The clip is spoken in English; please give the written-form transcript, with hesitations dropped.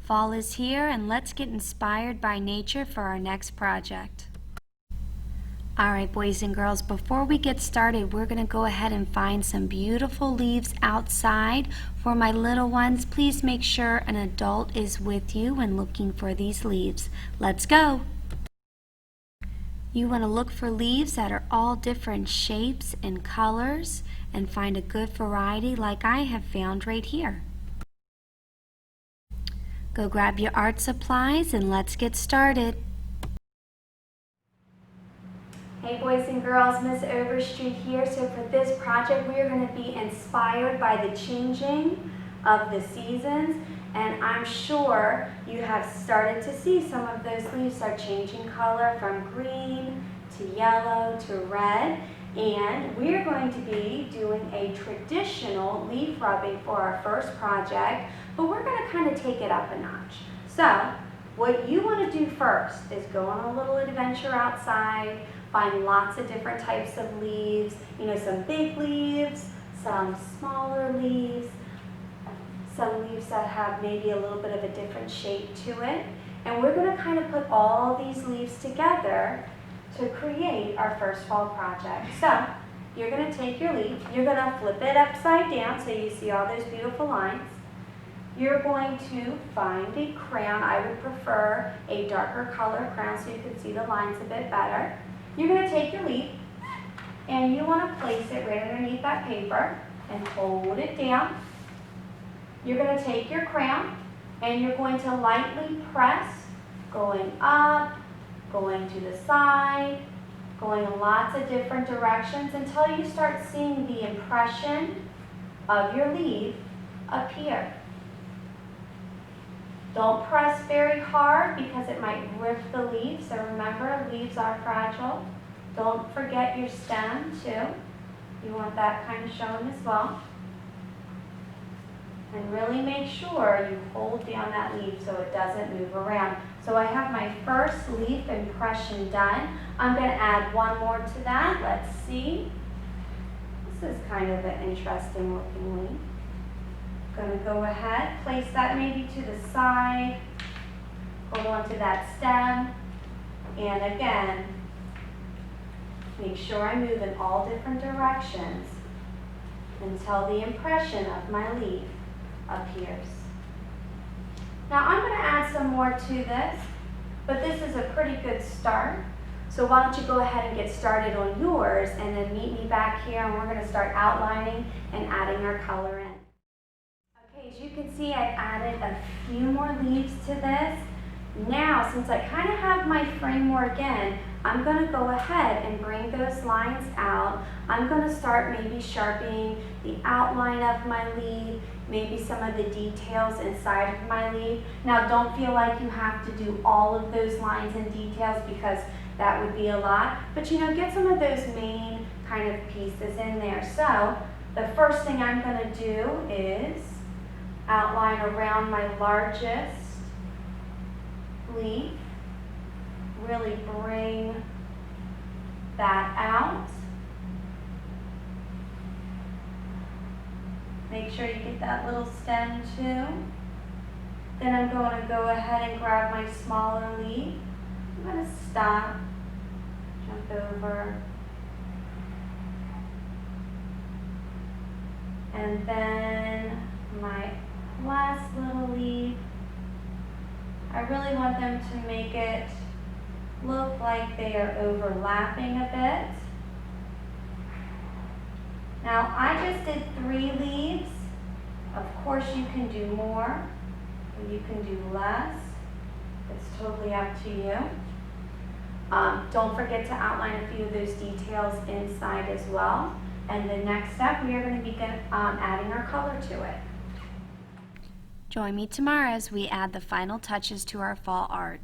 Fall is here, and let's get inspired by nature for our next project. Alright, boys and girls, before we get started, we're going to go ahead and find some beautiful leaves outside. For my little ones, please make sure an adult is with you when looking for these leaves. Let's go! You want to look for leaves that are all different shapes and colors and find a good variety like I have found right here. Go grab your art supplies and let's get started. Hey boys and girls, Miss Overstreet here. So for this project we are going to be inspired by the changing of the seasons, and I'm sure you have started to see some of those leaves are changing color from green to yellow to red, and we're going to be doing a traditional leaf rubbing for our first project, but we're going to kind of take it up a notch. So what you want to do first is go on a little adventure outside. Find lots of different types of leaves, some big leaves, some smaller leaves, some leaves that have maybe a little bit of a different shape to it. And we're going to kind of put all these leaves together to create our first fall project. So you're going to take your leaf, you're going to flip it upside down so you see all those beautiful lines. You're going to find a crayon. I would prefer a darker color crayon so you can see the lines a bit better. You're going to take your leaf and you want to place it right underneath that paper and hold it down. You're going to take your crayon and you're going to lightly press, going up, going to the side, going in lots of different directions until you start seeing the impression of your leaf appear. Don't press very hard because it might rip the leaf, so remember, leaves are fragile. Don't forget your stem too. You want that kind of showing as well. And really make sure you hold down that leaf so it doesn't move around. So I have my first leaf impression done. I'm going to add one more to that. Let's see. This is kind of an interesting looking leaf. Going to go ahead, place that maybe to the side, hold on to that stem, and again, make sure I move in all different directions until the impression of my leaf appears. Now I'm going to add some more to this, but this is a pretty good start. So why don't you go ahead and get started on yours and then meet me back here and we're going to start outlining and adding our color in. As you can see, I've added a few more leaves to this. Now, since I kind of have my framework in, I'm going to go ahead and bring those lines out. I'm going to start maybe sharpening the outline of my leaf, maybe some of the details inside of my leaf. Now, don't feel like you have to do all of those lines and details because that would be a lot, but get some of those main kind of pieces in there. So, the first thing I'm going to do is outline around my largest leaf, really bring that out. Make sure you get that little stem too. Then I'm going to go ahead and grab my smaller leaf. I'm going to stop, jump over, and then my last little leaf. I really want them to make it look like they are overlapping a bit. Now I just did 3 leaves. Of course you can do more or you can do less. It's totally up to you. Don't forget to outline a few of those details inside as well. And the next step, we are going to begin adding our color to it. Join me tomorrow as we add the final touches to our fall art.